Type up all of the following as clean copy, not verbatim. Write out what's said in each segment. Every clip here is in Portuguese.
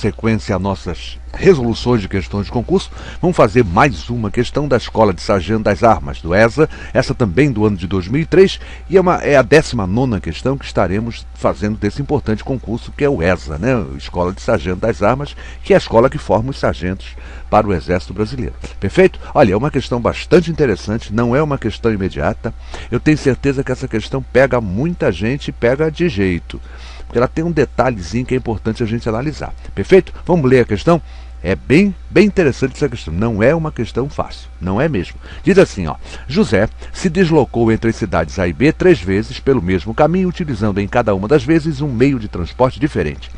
sequência a nossas resoluções de questões de concurso, vamos fazer mais uma questão da Escola de Sargento das Armas, do ESA, essa também do ano de 2003, e é a 19ª questão que estaremos fazendo desse importante concurso, que é o ESA, né? Escola de Sargento das Armas, que é a escola que forma os sargentos para o Exército Brasileiro. Perfeito? Olha, é uma questão bastante interessante, não é uma questão imediata. Eu tenho certeza que essa questão pega muita gente e pega de jeito. Porque ela tem um detalhezinho que é importante a gente analisar. Perfeito? Vamos ler a questão? É bem interessante essa questão. Não é uma questão fácil. Não é mesmo. Diz assim, ó. José se deslocou entre as cidades A e B 3 vezes pelo mesmo caminho, utilizando em cada uma das vezes um meio de transporte diferente.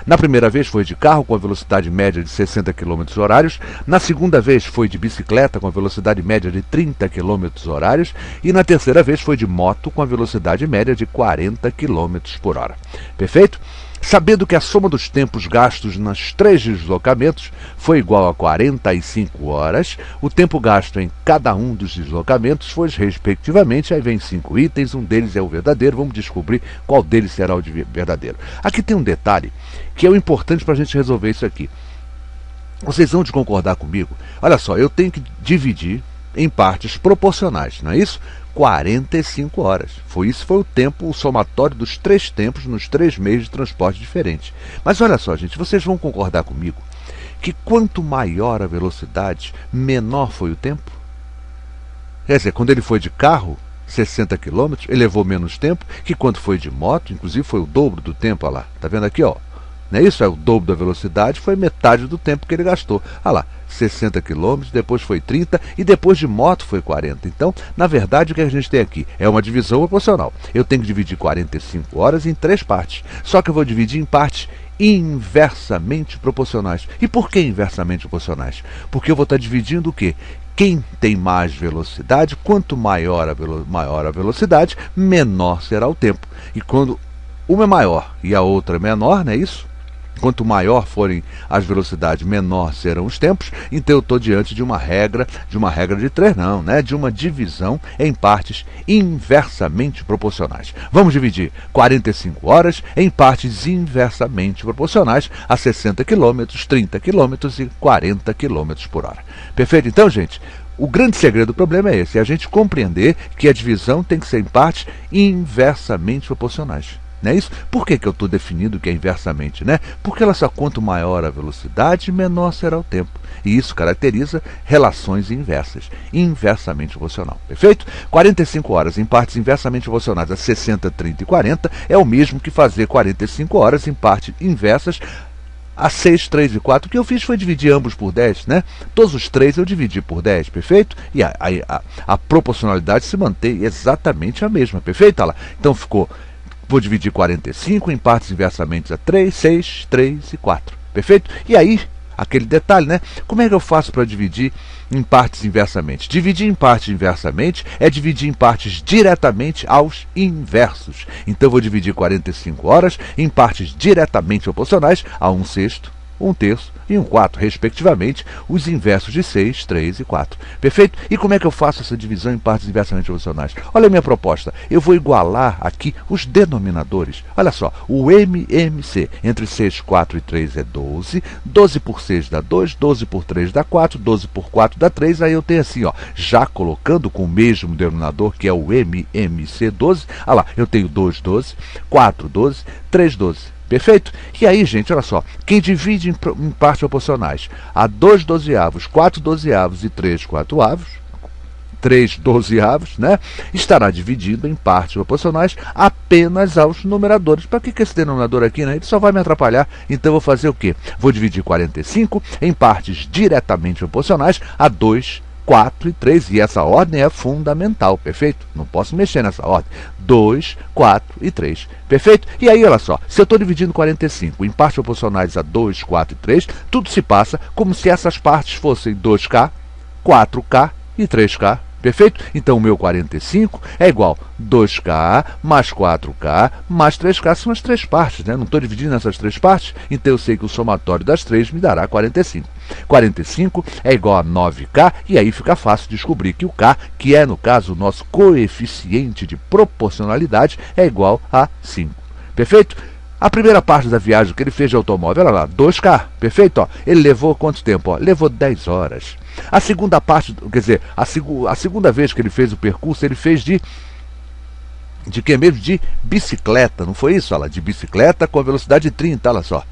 Na primeira vez foi de carro com a velocidade média de 60 km horários, na segunda vez foi de bicicleta com a velocidade média de 30 km horários e na terceira vez foi de moto com a velocidade média de 40 km por hora. Perfeito? Sabendo que a soma dos tempos gastos nos 3 deslocamentos foi igual a 45 horas, o tempo gasto em cada um dos deslocamentos foi, respectivamente, aí vem 5 itens, um deles é o verdadeiro, vamos descobrir qual deles será o verdadeiro. Aqui tem um detalhe que é o importante para a gente resolver isso aqui. Vocês vão de concordar comigo? Olha só, eu tenho que dividir em partes proporcionais, não é isso? 45 horas. Foi o tempo, o somatório dos 3 tempos nos 3 meios de transporte diferentes. Mas olha só, gente, vocês vão concordar comigo que quanto maior a velocidade, menor foi o tempo? Quer dizer, quando ele foi de carro, 60 km, ele levou menos tempo que quando foi de moto, inclusive foi o dobro do tempo, olha lá. Tá vendo aqui, ó? Não é isso? É o dobro da velocidade, foi metade do tempo que ele gastou. Olha lá, 60 km, depois foi 30 e depois de moto foi 40. Então, na verdade, o que a gente tem aqui é uma divisão proporcional. Eu tenho que dividir 45 horas em 3 partes. Só que eu vou dividir em partes inversamente proporcionais. E por que inversamente proporcionais? Porque eu vou estar dividindo o quê? Quem tem mais velocidade, quanto maior a velocidade, menor será o tempo. E quando uma é maior e a outra é menor, não é isso? Quanto maior forem as velocidades, menor serão os tempos. Então eu estou diante de uma regra de 3 não, né? De uma divisão em partes inversamente proporcionais. Vamos dividir 45 horas em partes inversamente proporcionais a 60 km, 30 km e 40 km por hora. Perfeito? Então, gente, o grande segredo do problema é esse, é a gente compreender que a divisão tem que ser em partes inversamente proporcionais. Não é isso? Por que eu estou definindo que é inversamente, né? Porque ela só quanto maior a velocidade, menor será o tempo. E isso caracteriza relações inversas, inversamente proporcional. Perfeito? 45 horas em partes inversamente proporcionais a 60, 30 e 40 é o mesmo que fazer 45 horas em partes inversas a 6, 3 e 4. O que eu fiz foi dividir ambos por 10, né? Todos os 3 eu dividi por 10, perfeito? E a proporcionalidade se mantém exatamente a mesma, perfeito? Olha lá. Então ficou... Vou dividir 45 em partes inversamente a 3, 6, 3 e 4. Perfeito? E aí, aquele detalhe, né? Como é que eu faço para dividir em partes inversamente? Dividir em partes inversamente é dividir em partes diretamente aos inversos. Então, eu vou dividir 45 horas em partes diretamente proporcionais a 1/6, 1/3 e 1/4, respectivamente, os inversos de 6, 3 e 4. Perfeito? E como é que eu faço essa divisão em partes inversamente proporcionais? Olha a minha proposta. Eu vou igualar aqui os denominadores. Olha só, o MMC entre 6, 4 e 3 é 12. 12 por 6 dá 2, 12 por 3 dá 4, 12 por 4 dá 3. Aí eu tenho assim, ó, já colocando com o mesmo denominador, que é o MMC 12. Olha lá, eu tenho 2, 12, 4, 12, 3, 12. Perfeito? E aí, gente, olha só, quem divide em partes proporcionais a 2 dozeavos, 4 dozeavos e 3 quatroavos, 3 dozeavos, né, estará dividido em partes proporcionais apenas aos numeradores. Para que esse denominador aqui, né? Ele só vai me atrapalhar. Então, eu vou fazer o quê? Vou dividir 45 em partes diretamente proporcionais a 2, 4 e 3, e essa ordem é fundamental, perfeito? Não posso mexer nessa ordem. 2, 4 e 3, perfeito? E aí, olha só, se eu estou dividindo 45 em partes proporcionais a 2, 4 e 3, tudo se passa como se essas partes fossem 2K, 4K e 3K. Perfeito? Então o meu 45 é igual 2K mais 4K mais 3K. São as 3 partes, né? Não estou dividindo essas 3 partes, então eu sei que o somatório das 3 me dará 45. 45 é igual a 9K, e aí fica fácil descobrir que o K, que é no caso o nosso coeficiente de proporcionalidade, é igual a 5. Perfeito? A primeira parte da viagem que ele fez de automóvel, olha lá, 2K, perfeito? Ó. Ele levou quanto tempo? Ó? Levou 10 horas. A segunda parte, quer dizer, a segunda vez que ele fez o percurso, ele fez de que mesmo? De bicicleta, não foi isso? Olha lá, de bicicleta com a velocidade de 30, olha só.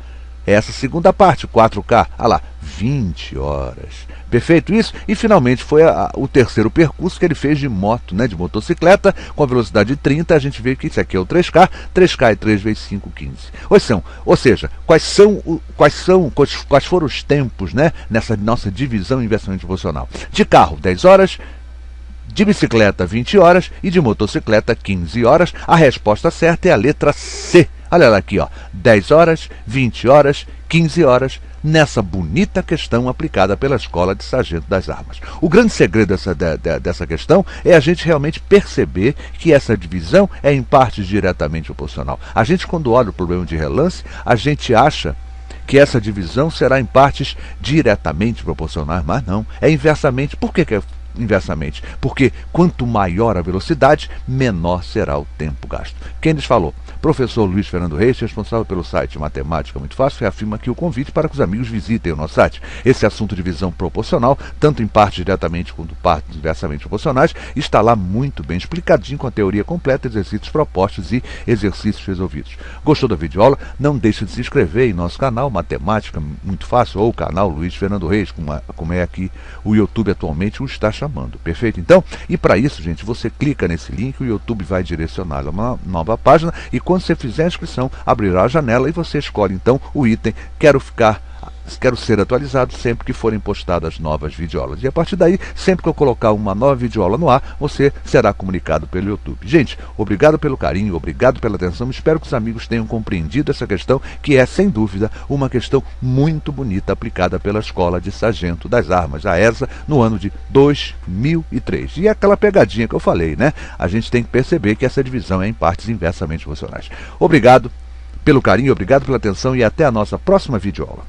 Essa segunda parte, 4K, olha lá, 20 horas. Perfeito isso? E finalmente foi o terceiro percurso que ele fez de moto, né, de motocicleta, com a velocidade de 30, a gente vê que isso aqui é o 3K, 3K é 3 vezes 5, 15. Ou seja, quais foram os tempos, né, nessa nossa divisão inversamente proporcional? De carro, 10 horas, de bicicleta, 20 horas e de motocicleta, 15 horas. A resposta certa é a letra C. Olha ela aqui, ó, 10 horas, 20 horas, 15 horas, nessa bonita questão aplicada pela Escola de Sargento das Armas. O grande segredo dessa questão é a gente realmente perceber que essa divisão é em partes diretamente proporcional. A gente, quando olha o problema de relance, a gente acha que essa divisão será em partes diretamente proporcionais, mas não, é inversamente. Por que é inversamente? Porque quanto maior a velocidade, menor será o tempo gasto. Quem lhes falou? Professor Luiz Fernando Reis, responsável pelo site Matemática Muito Fácil, reafirma aqui o convite para que os amigos visitem o nosso site. Esse assunto de divisão proporcional, tanto em partes diretamente quanto partes inversamente proporcionais, está lá muito bem explicadinho com a teoria completa, exercícios propostos e exercícios resolvidos. Gostou da videoaula? Não deixe de se inscrever em nosso canal Matemática Muito Fácil ou o canal Luiz Fernando Reis, como é aqui o YouTube atualmente o está chamando. Perfeito? Então, e para isso, gente, você clica nesse link, o YouTube vai direcionar a uma nova página e quando você fizer a inscrição, abrirá a janela e você escolhe então o item Quero ser atualizado sempre que forem postadas novas videoaulas. E a partir daí, sempre que eu colocar uma nova videoaula no ar, você será comunicado pelo YouTube. Gente, obrigado pelo carinho, obrigado pela atenção. Espero que os amigos tenham compreendido essa questão, que é, sem dúvida, uma questão muito bonita aplicada pela Escola de Sargento das Armas, a ESA, no ano de 2003. E aquela pegadinha que eu falei, né? A gente tem que perceber que essa divisão é em partes inversamente proporcionais. Obrigado pelo carinho, obrigado pela atenção e até a nossa próxima videoaula.